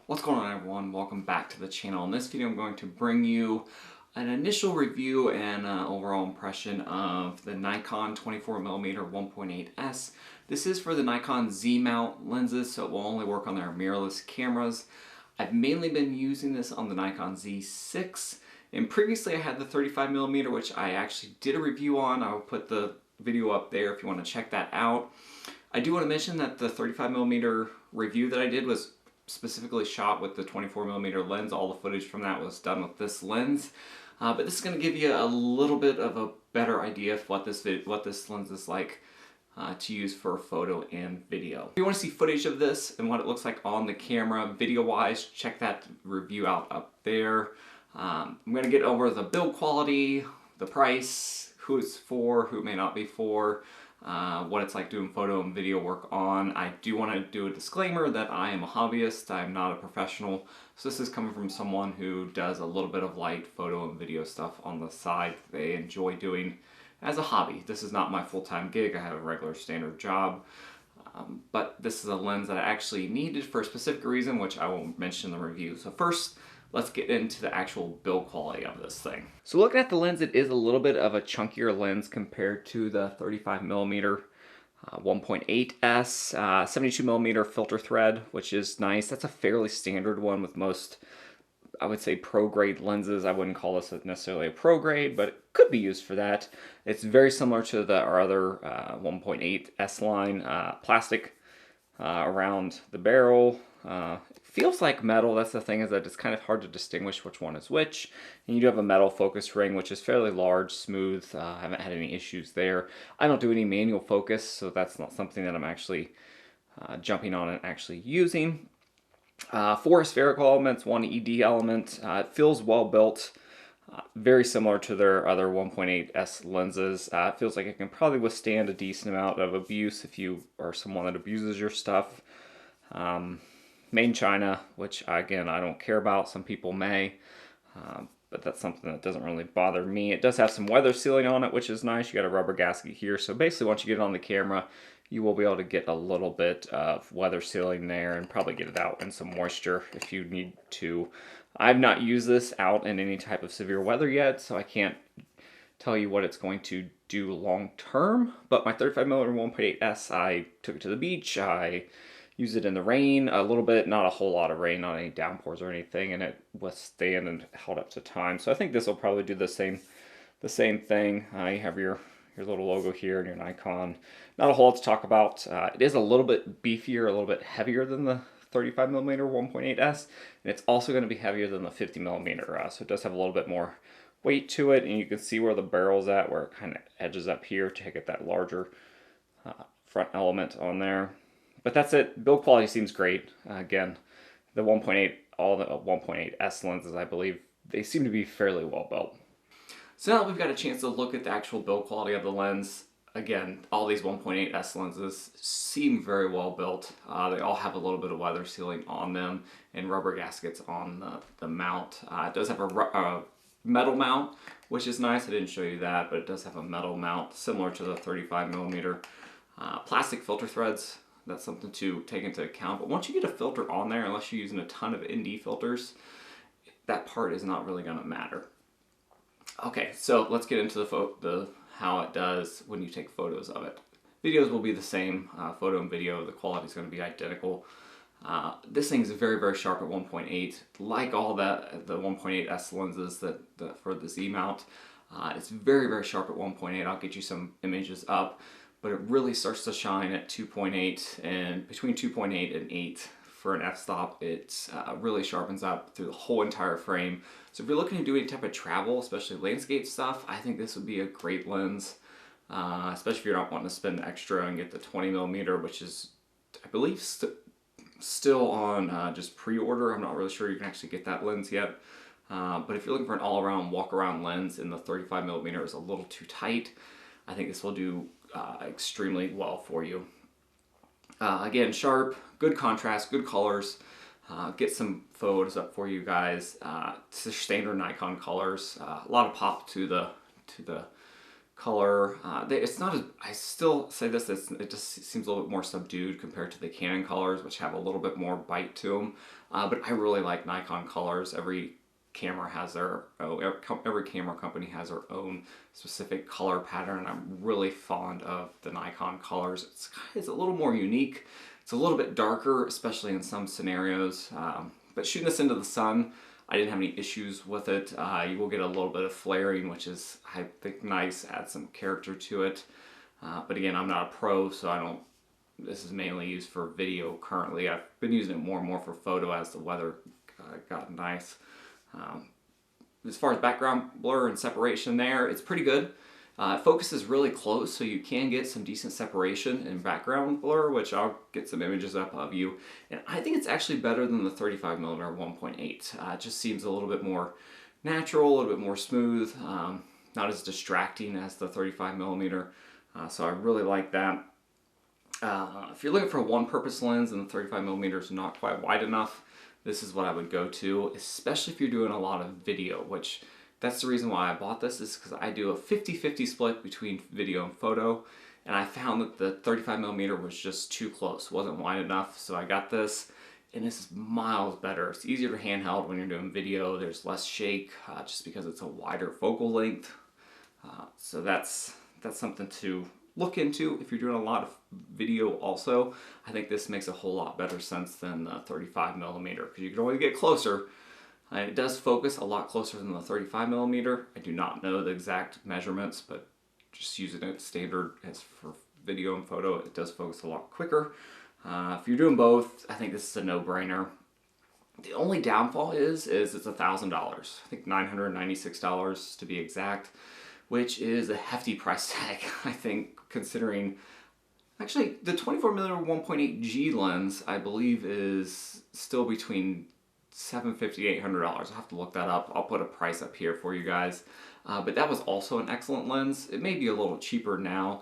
What's going on, everyone? Welcome back to the channel. In this video I'm going to bring you an initial review and overall impression of the Nikon 24mm 1.8s. This is for the Nikon Z mount lenses, so it will only work on their mirrorless cameras. I've mainly been using this on the Nikon Z6, and previously I had the 35mm, which I actually did a review on. I'll put the video up there if you want to check that out. I do want to mention that the 35mm review that I did was specifically shot with the 24mm lens. All the footage from that was done with this lens. But this is going to give you a little bit of a better idea of what this lens is like to use for photo and video. If you want to see footage of this and what it looks like on the camera video-wise, check that review out up there. I'm going to get over the build quality, the price, who it's for, who it may not be for, what it's like doing photo and video work on. I do want to do a disclaimer that I am a hobbyist, I'm not a professional, so this is coming from someone who does a little bit of light photo and video stuff on the side they enjoy doing as a hobby. This is not my full-time gig, I have a regular standard job, but this is a lens that I actually needed for a specific reason, which I will mention in the review. So first, let's get into the actual build quality of this thing. So looking at the lens, it is a little bit of a chunkier lens compared to the 35mm 1.8s, 72mm filter thread, which is nice. That's a fairly standard one with most, I would say, pro grade lenses. I wouldn't call this necessarily a pro grade, but it could be used for that. It's very similar to our other 1.8s line, plastic around the barrel. It feels like metal. That's the thing, is that it's kind of hard to distinguish which one is which. And you do have a metal focus ring, which is fairly large, smooth. I haven't had any issues there. I don't do any manual focus, so that's not something that I'm actually jumping on and actually using. 4 spherical elements, 1 ED element. It feels well built. Very similar to their other 1.8s lenses. It feels like it can probably withstand a decent amount of abuse if you are someone that abuses your stuff. Made in China, which again I don't care about. Some people may, but that's something that doesn't really bother me. It does have some weather sealing on it, which is nice. You got a rubber gasket here, so basically once you get it on the camera, you will be able to get a little bit of weather sealing there and probably get it out in some moisture if you need to. I've not used this out in any type of severe weather yet, so I can't tell you what it's going to do long term, but my 35mm 1.8s, I took it to the beach, I used it in the rain a little bit, not a whole lot of rain, not any downpours or anything, and it withstand and held up to time. So I think this will probably do the same thing. You have your little logo here and your Nikon. Not a whole lot to talk about. It is a little bit beefier, a little bit heavier than the 35mm 1.8s, and it's also going to be heavier than the 50mm, so it does have a little bit more weight to it, and you can see where the barrel's at, where it kind of edges up here to get that larger front element on there. But that's it. Build quality seems great. Again, the 1.8, all the 1.8s lenses, I believe, they seem to be fairly well built. So now we've got a chance to look at the actual build quality of the lens. Again, all these 1.8s lenses seem very well built. They all have a little bit of weather sealing on them and rubber gaskets on the mount. It does have a metal mount, which is nice. I didn't show you that, but it does have a metal mount similar to the 35mm. Plastic filter threads, that's something to take into account. But once you get a filter on there, unless you're using a ton of ND filters, that part is not really going to matter. Okay, so let's get into the how it does when you take photos of it. Videos will be the same, photo and video, the quality is going to be identical. This thing is very, very sharp at 1.8, like all the 1.8s lenses for the Z mount. It's very, very sharp at 1.8. I'll get you some images up, but it really starts to shine at 2.8, and between 2.8 and 8 for an f-stop. It really sharpens up through the whole entire frame. So if you're looking to do any type of travel, especially landscape stuff, I think this would be a great lens, especially if you're not wanting to spend extra and get the 20mm, which is, I believe, still on just pre-order. I'm not really sure you can actually get that lens yet. But if you're looking for an all-around walk-around lens and the 35mm is a little too tight, I think this will do extremely well for you. Again, sharp, good contrast, good colors. Get some photos up for you guys. It's the standard Nikon colors. A lot of pop to the color. It's not as, I still say this, it just seems a little bit more subdued compared to the Canon colors, which have a little bit more bite to them. But I really like Nikon colors. Every camera has their every camera company has their own specific color pattern, and I'm really fond of the Nikon colors. It's a little more unique. It's a little bit darker, especially in some scenarios. But shooting this into the sun, I didn't have any issues with it. You will get a little bit of flaring, which is, I think, nice, add some character to it. But again, I'm not a pro, so I don't, this is mainly used for video currently. I've been using it more and more for photo as the weather got nice. As far as background blur and separation there, it's pretty good. It focuses really close, so you can get some decent separation in background blur, which I'll get some images up of you. And I think it's actually better than the 35mm 1.8. It just seems a little bit more natural, a little bit more smooth, not as distracting as the 35mm. So I really like that. If you're looking for a one-purpose lens and the 35mm is not quite wide enough, this is what I would go to, especially if you're doing a lot of video, which that's the reason why I bought this, is because I do a 50-50 split between video and photo, and I found that the 35mm was just too close, wasn't wide enough, so I got this, and this is miles better. It's easier to handheld when you're doing video, there's less shake, just because it's a wider focal length. So that's something to look into if you're doing a lot of video also. I think this makes a whole lot better sense than the 35mm, because you can always get closer. And it does focus a lot closer than the 35mm. I do not know the exact measurements, but just using it standard as for video and photo, it does focus a lot quicker. If you're doing both, I think this is a no-brainer. The only downfall is it's $1,000. I think $996 to be exact, which is a hefty price tag, I think, considering. Actually, the 24mm 1.8G lens, I believe, is still between $750 and $800. I'll have to look that up. I'll put a price up here for you guys. But that was also an excellent lens. It may be a little cheaper now.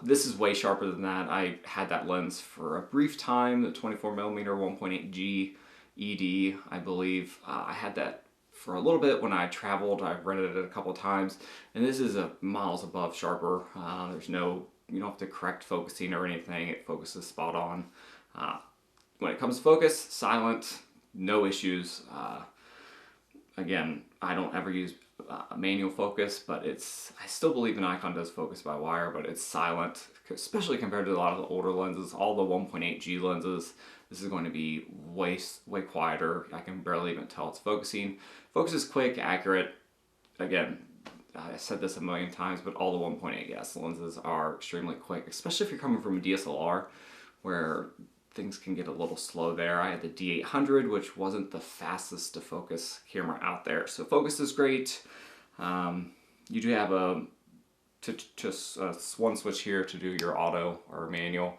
This is way sharper than that. I had that lens for a brief time, the 24mm 1.8G ED, I believe. I had that for a little bit when I traveled. I've rented it a couple times, and this is miles above sharper. There's no, you don't have to correct focusing or anything. It focuses spot on. When it comes to focus, silent, no issues. Again, I don't ever use manual focus, but I still believe Nikon does focus by wire, but it's silent, especially compared to a lot of the older lenses. All the 1.8G lenses, this is going to be way quieter. I can barely even tell it's focusing. Focus is quick, accurate. Again, I said this a million times, but all the 1.8S lenses are extremely quick, especially if you're coming from a DSLR, where things can get a little slow there. I had the D800, which wasn't the fastest to focus camera out there. So focus is great. You do have one switch here to do your auto or manual.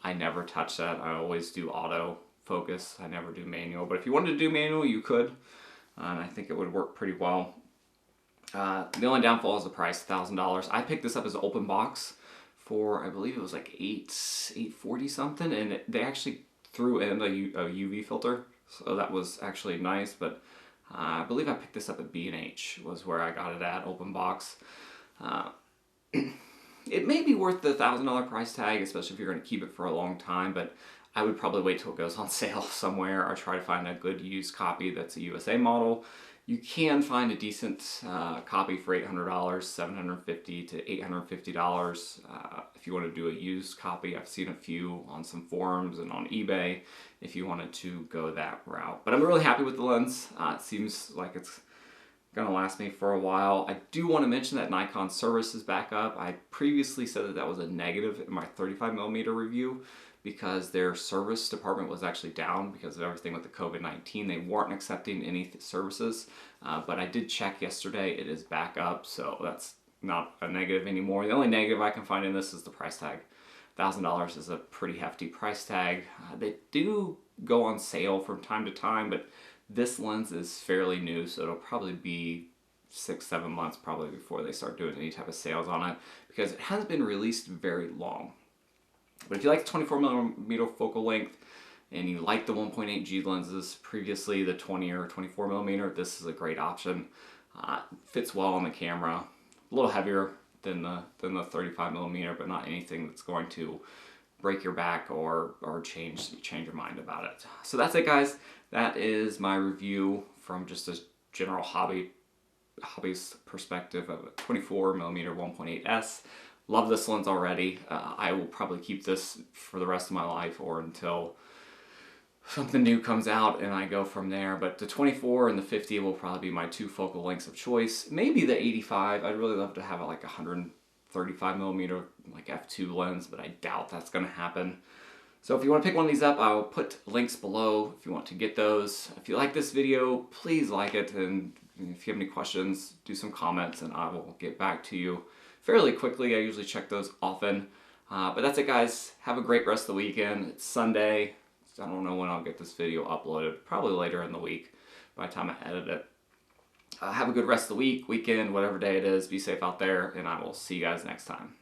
I never touch that. I always do auto focus. I never do manual. But if you wanted to do manual, you could. And I think it would work pretty well. The only downfall is the price, $1,000. I picked this up as an open box for, I believe it was like $840 something, and they actually threw in a UV filter, so that was actually nice. But I believe I picked this up at B&H, was where I got it at, open box. It may be worth the $1,000 price tag, especially if you're going to keep it for a long time, but I would probably wait till it goes on sale somewhere, or try to find a good used copy that's a USA model. You can find a decent copy for $800, $750 to $850 if you want to do a used copy. I've seen a few on some forums and on eBay if you wanted to go that route. But I'm really happy with the lens. It seems like it's going to last me for a while. I do want to mention that Nikon service is back up. I previously said that was a negative in my 35mm review, because their service department was actually down because of everything with the COVID-19. They weren't accepting any services, but I did check yesterday. It is back up, so that's not a negative anymore. The only negative I can find in this is the price tag. $1,000 is a pretty hefty price tag. They do go on sale from time to time, but this lens is fairly new, so it'll probably be 6-7 months probably before they start doing any type of sales on it, because it hasn't been released very long. But if you like the 24mm focal length and you like the 1.8G lenses, previously the 20 or 24mm, this is a great option. Fits well on the camera. A little heavier than the 35mm, but not anything that's going to break your back or change your mind about it. So that's it, guys. that is my review from just a general hobbyist perspective of a 24mm 1.8s. Love this lens already. I will probably keep this for the rest of my life or until something new comes out and I go from there. But the 24 and the 50 will probably be my two focal lengths of choice. Maybe the 85. I'd really love to have like a 135mm like f2 lens, but I doubt that's going to happen. So if you want to pick one of these up, I'll put links below if you want to get those. If you like this video, please like it, and if you have any questions, do some comments and I will get back to you fairly quickly. I usually check those often. But that's it, guys. Have a great rest of the weekend. It's Sunday. I don't know when I'll get this video uploaded. Probably later in the week by the time I edit it. Have a good rest of the week, weekend, whatever day it is. Be safe out there, and I will see you guys next time.